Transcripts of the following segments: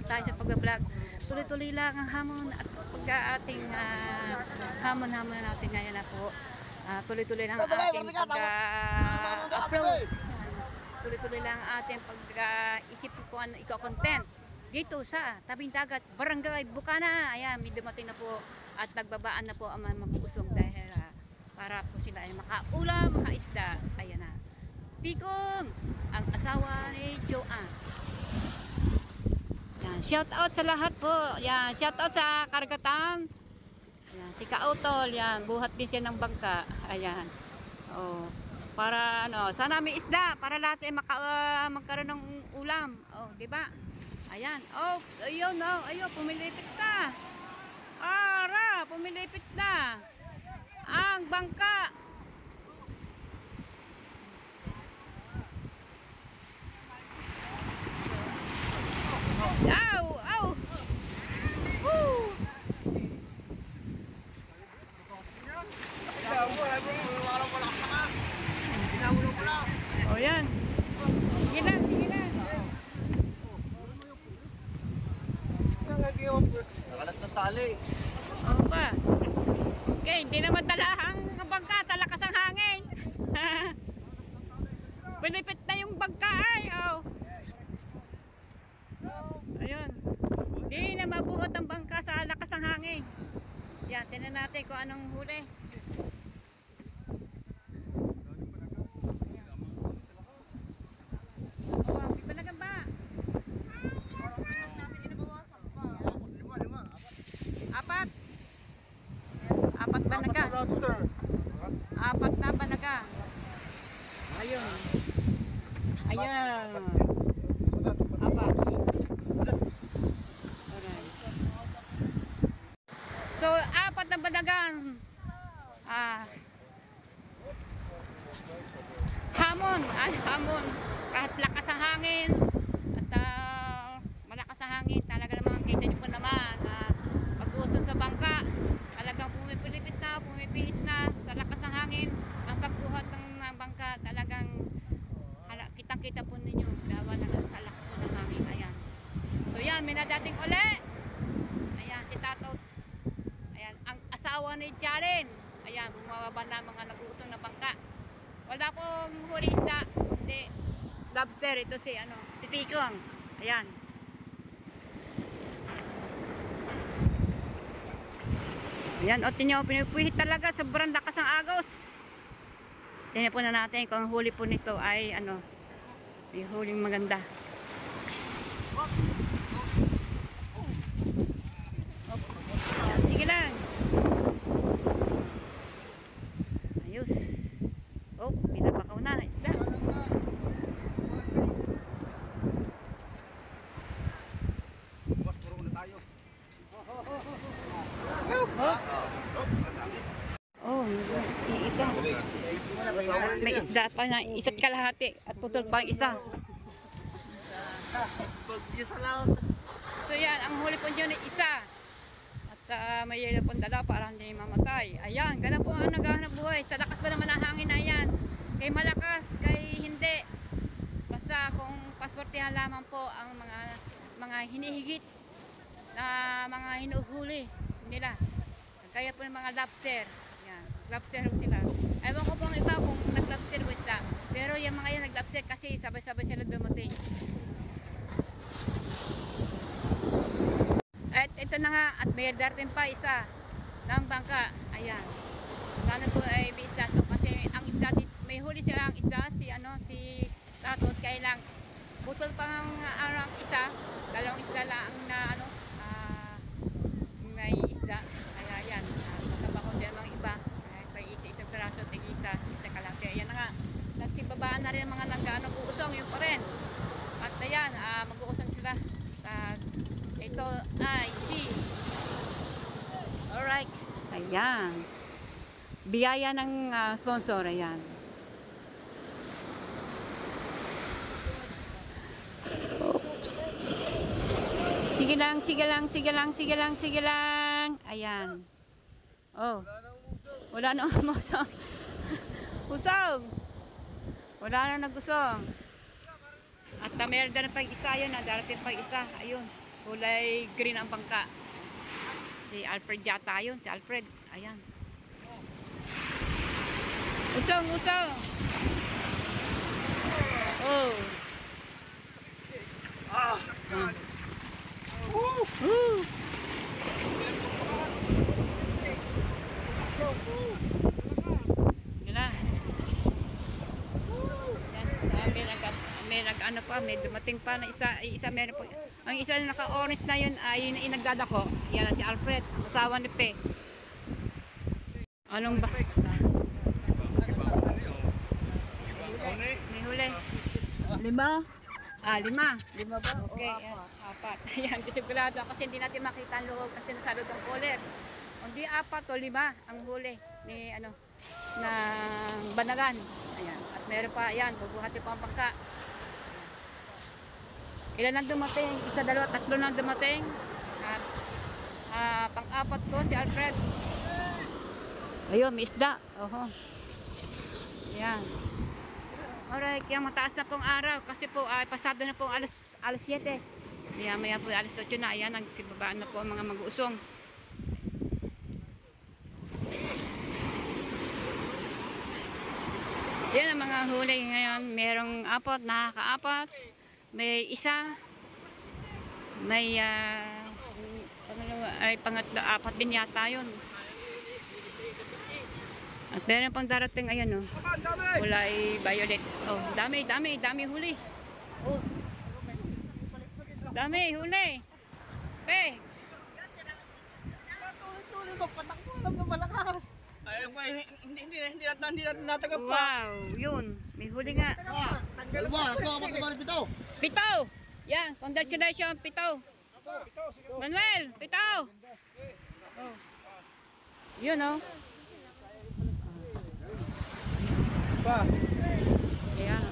naman tayo sa pag-vlog. Tuloy-tuloy lang ang hamon at pag-ating hamon-hamon natin ngayon na po. Tuloy-tuloy lang ang ating pag-upload. Tuloy-tuloy lang ang ating pag-isip ko ano iko-content. Dito sa tabing dagat, Barangay Bukana. Ayan, may dumating na po at nagbabaan na po ang mga mag-uusong dahil para po sila ay makaulam, makaisda. Ayan na. Tikong, ang asawa ni Joanne. Yan, shout out sa lahat po. Yan, shout out sa Karagatan. Yan, si Kautol, yan, buhat din siya ng bangka. Ayan. Oh, para ano, sana may isda para lahat ay magkaroon ng ulam. Oh, di ba? Ayan. Oh, ayun, oh, ayun, pumilipit na. Ara, pumilipit na. Ang bangka. Ow, ow. Woo. Oh, yan. Sige na, sige na. Nakalas na tali. Oo ba? Okay, hindi na madala ang bangka sa lakas ng hangin. Pilipit na yung bangka ay. Oh. Ayun. Hindi na mabuhat ang bangka sa lakas ng hangin. Yan, tingnan natin kung anong huli. Oh, di ba nagamba? Apat. Apat banaga. Apat na banaga. Ayun. Ayan. Apat. Alright. So, apat na banagan. Hamon. Hamon. Kahit lakas ang hangin. At malakas ang hangin. Talaga naman, kita nyo po naman. Pag-uson sa bangka. Talagang pumipilipit na, pumipihit na. Sa lakas ng hangin. Ang pagbuhat ng bangka talagang kitang-kita po ninyo. Dawa na sa lakas po ng hangin. Ayan. So yan, may nadating uli. Ayan, si Tato. Ayan, ang asawa ni Jalen. Ayan, bumababa na mga nag-uusong na bangka. Wala pong huli isda. Hindi. Lobster, ito si Tikong. Ayan. Ayan, o tinyo, pinipuhit talaga. Sobrang lakas ng agos. Tingnan po na natin kung huli po nito ay may huling maganda. Ayan, sige lang. Ayos. Oh, pinapakaw na isda. Oh, iisa. May isda pa na isa't kalahati at putol pa ang isa. So yan, ang huli po dyan ay isa. At may yelo pong dala para hindi mamatay. Ayan, ganun po ang naghahanap buhay. Sa lakas pa naman ang hangin na yan. Kay malakas, kay hindi. Basta kung paswertihan lamang po ang mga hinihigit na mga hinuhuli nila. Kaya po ng mga lobster. Yan, lobster ho sila. Ewan ko po ang iba kung nag-lobster o isda. Pero yung mga yan nag-lobster kasi sabay-sabay sila dumating. At ito na nga, at may darating pa isa ng bangka. Ayan. Sana po ay may isda to kasi ang isda may huli sila ang isda si Tatot kaya lang butol pa ang isa, dalawang isda lang na may isda. Kaya yan, magkabako din ang iba. May isa-isang peraso, tig-isa kalahati. Ayan na nga. Nagsibabaan na rin ang mga nag-uusong, yun pa rin. At ayan, mag-uusong sila. Ito ay si alright. Ayan. Biyaya ng sponsor. Ayan. Oops. Sige lang, sige lang, sige lang, sige lang, sige lang. Ayan. Oh. Wala na umusong. Usong. Wala na nag-usong. At meron na pag isa yun, darating pag isa. Ayun. Kulay green ang bangka. Si Alfred yata yun. Si Alfred. Ayan. Usong, usong. Oh. Ah. Woo. Sige na. May nag-ano pa, may dumating pa na isa meron po. Ang isa na naka-orange na yun ay yung nagdadako. Yan si Alfred, asawa ni Pe. Anong ba? May huli. 5? 5. 5 ba? Okay, yan. 4. Ayan, sigurado kasi hindi natin makita ang loob kasi nasa loob ang cooler. Hindi 4 o 5 ang huli ni ano ng Banagan. Ayan. At meron pa, ayan, bubuhati pa ang bangka. Ilan ang dumating? 1, 2, 3 na dumating. At pang-4 ko si Alfred. Ayun, may isda. Oho. Ayan. Alright, kaya mataas na pong araw kasi po pasado na po alas 7. Maya po alas 8 na. Ayan, nagsibabaan na po ang mga mag-uusong. Yan ang mga huli ngayon. Merong 4, nakaka-4. May isa. May pangatlo, 4 din yata yun. At meron pang darating, ayan o. Kulay violet. Oh, dami huli. Oh. Dami huli. Pe. Tuloy magpatakbo lang na malakas. Ay, hindi natin natagap pa. Wow, yun. May huli nga. Dalawa, ito ako magkabalik ito. 7. Yan, congratulations, 7. Manuel, 7. Oh. Yun o. Pa. Ayan.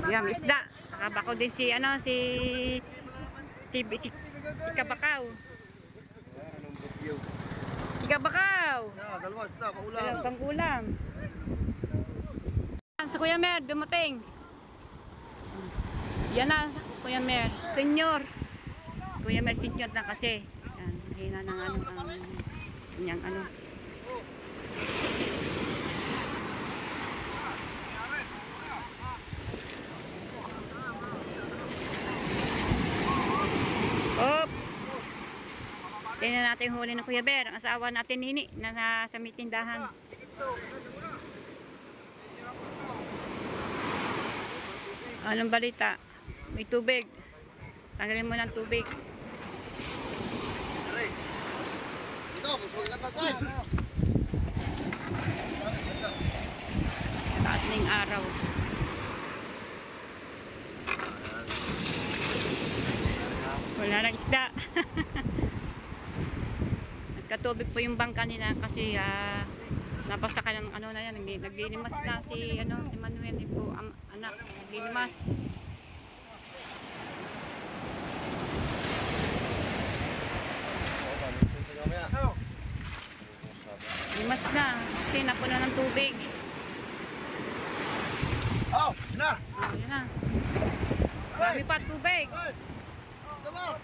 Yan, isda. Nakabako din si Kabakaw. Si Kabakaw. Ya, dalawa isda, paulam. Walang pang-ulam. Sa Kuya Mer, dumating. Yan na, Kuya Mer. Senyor. Kuya Mer, senior na kasi. Yan, hina ng kanyang ano. Oops! Tingnan natin yung huli ng Kuya Ber. Ang asawa natin Nini na nasa may tindahan. Anong balita? May tubig. Tanggalin mo ng tubig. Ito, magpagat na size. Taas na yung araw. Wala na isda. Nagkatubig po yung bangka nila kasi napasa ka ng ano na yan. Naglilimas na si Manuel po, ang anak. Naglilimas. Limas na. Kasi napuno ng tubig. Oh, na. Yun na. Marami pa tubig. Dalawa.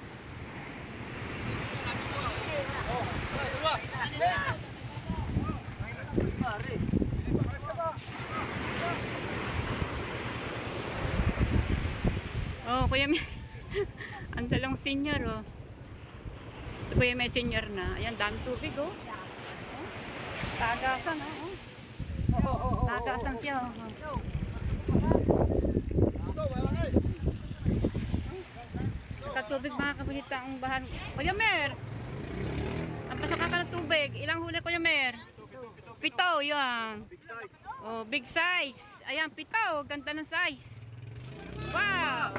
Oh, Kuya May. Ang dalawang senior, oh. So, Kuya May senior na. Ayan, dami tubig, oh. Tagasan, oh. Tagasan siya, oh. Ito, wala na. Katubig mga kabunita ang bahan. Kuya Mer! Ang pasaka ka ng tubig. Ilang huli, Kuya Mer? 7, yan. Big size. Oh, big size. Ayan, 7. Ganda ng size. Wow!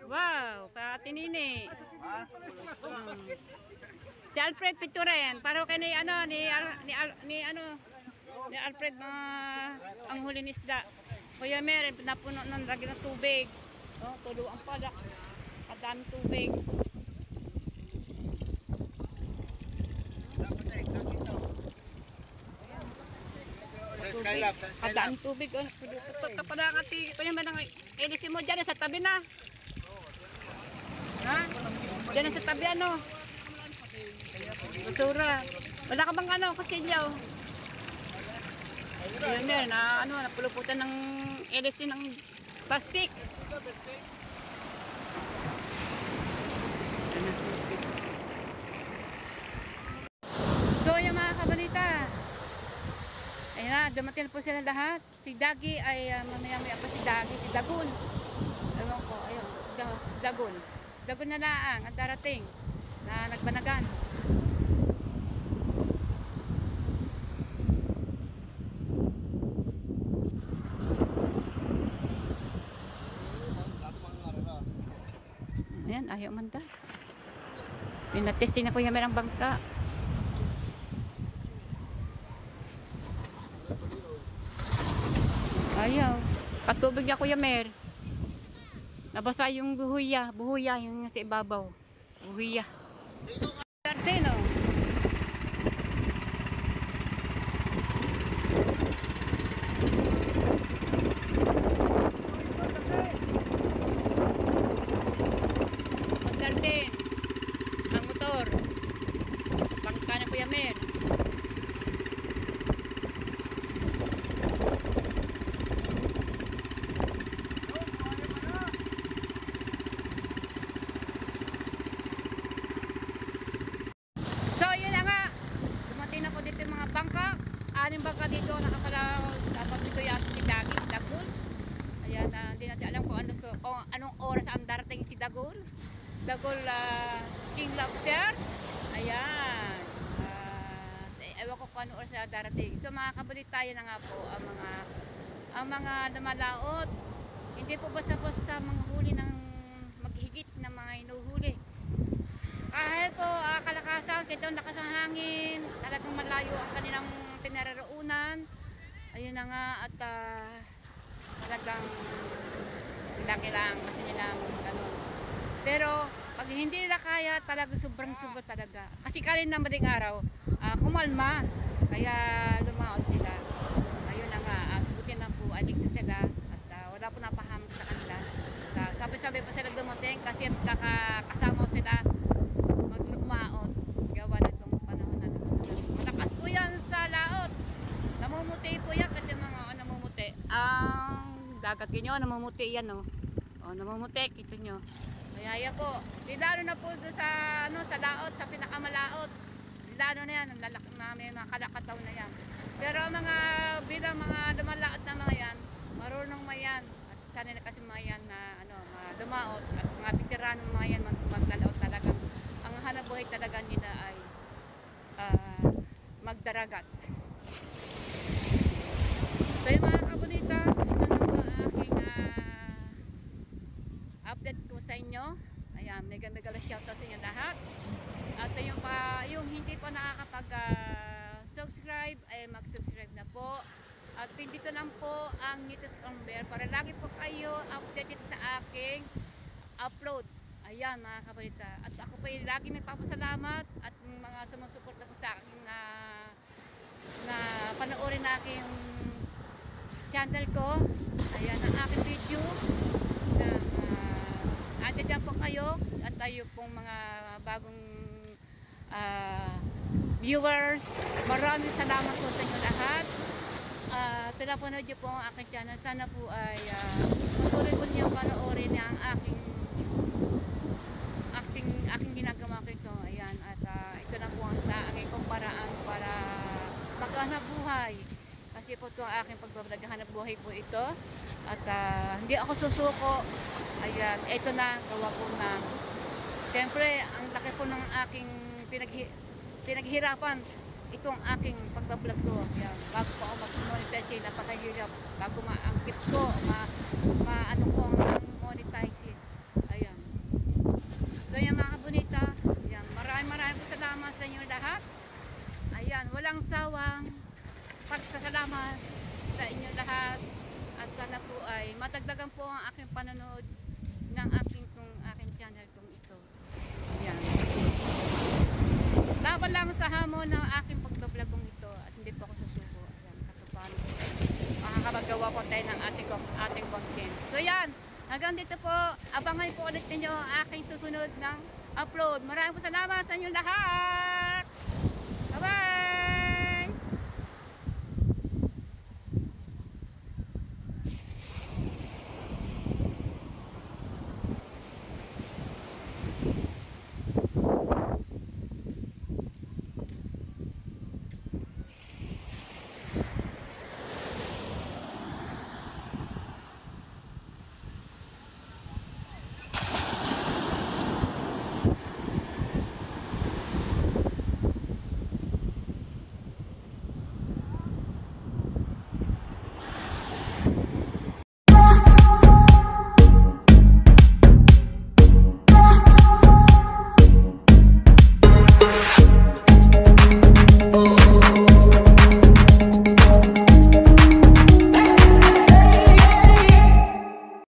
Wow, pati Nini. Si Alfred Pituren, paro kay ni Alfred mga ang huli ni isda. Kuya Mer, napuno ng lagi ng tubig. Oh, tulo ang palak. Kadami tubig. Skylab, sa Skylab. Kadaan tubig. Kapadakati. Ito yung manang ilisin mo dyan sa tabi na. Ha? Dyan sa tabi ano? Basura. Wala ka bang ano, kutsilyo? Ayun meron na ano, napuluputan ng ilisin ng plastic. So yung mga kabalita, ayun na, dumating na po sila lahat. Si Dagi ay mamaya-maya pa si Dagi, si Dagun. Ewan ko, ayun, Dagun. Dagun na laang ang darating na nagbanagan. Ayan, ayaw man da. Pinatesting na ko yung merang bangka. Ayaw. Katubig niya Kuya Mer. Nabasa yung buhuya. Buhuya yung nasa ibabaw. Buhuya. Darte no? Darte. Ang motor. Bangka na Kuya Mer. So yun na nga, dumating na po dito yung mga bangka. 6 bangka dito, nakapala dapat dito yung si Dagi, si Dagul. Ayan, hindi natin alam kung anong oras ang darating si Dagul. Dagul King Lobster. Ayan. Ewan ko kung anong oras na darating. So mga kabalit, tayo na nga po ang mga namalaot. Hindi po basta-basta manghuli ng maghigit na mga inuhuli. Kahit po kalakasan, kaya lakas ang hangin, talagang malayo ang kanilang pinararoonan. Ayun na nga, at talagang kailangan kasi nilang ganun. Pero pag hindi nila kaya, talagang sobrang-sobrang talaga. Kasi kalin na madaling araw, kumalma, kaya lumaot sila. Ayun na nga, buti na po, aligtas sila at wala po napahamag sa kanila. Sabi-sabi pa sila dumating kasi kasama sila maglumaot. Gawa na itong panahon na lumaot. Malakas po yan sa laot. Namumuti po yan kasi mga namumuti. Ang dagat nyo, namumuti yan o. Namumuti, kita nyo. Kaya yan po. Lalo na po doon sa, sa laot, sa pinakamalaot. Lalo na yan, may mga kalakataw na yan. Pero bilang mga dumalaot na mga yan, marunong mayan. At sana na kasi mga yan na dumaot. At mga veterano mga yan maglalaot talaga. Ang hanap buhay talaga nila ay magdaragat. So yung mga kabunita, ito na po aking update ko sa inyo. Ayan, mega shoutout sa inyo lahat. At yung hindi po nakakapag-subscribe ay mag-subscribe na po. At pindito lang po ang Nitos Camber para lagi po kayo updated sa aking upload. Ayan mga kabalita. At ako po yung lagi nagpapasalamat at mga sumusuporta po sa aking na panoorin na aking channel ko. Ayan ang aking video. Andyan po kayo at tayo pong mga bagong viewers. Maraming salamat po sa inyo lahat. Pinapanood nyo po ang aking channel. Sana po ay patuloy po niyo panoorin ang aking ginagawa ko ito. Ayan, at ito na po ang aking paraan para maghanap buhay. Kasi po ito ang aking pagbablaghanap buhay po ito. At hindi ako susuko. Ayan, ito na, gawa po na. Siyempre, ang laki po ng aking pinaghirapan itong aking pagbablog ko. Ayan, bago po ako mag-monetize, napakahirap. Bago maangkit ko, maano ko ang monetize. Ayan. So yan mga kabunita, ayan, maraming po salamat sa inyo lahat. Ayan, walang sawang pagsasalamat sa inyo lahat. At sana po ay matagdagan po ang aking panonood ng aking channel kong ito. Ayan. Laban lang sa hamon ng aking pagbablog kong ito at hindi po ako susuko. Ayan, katuparan. content ng ating content. So yan, hanggang dito po, abangan po ulit ninyo ang aking susunod ng upload. Maraming po salamat sa inyong lahat!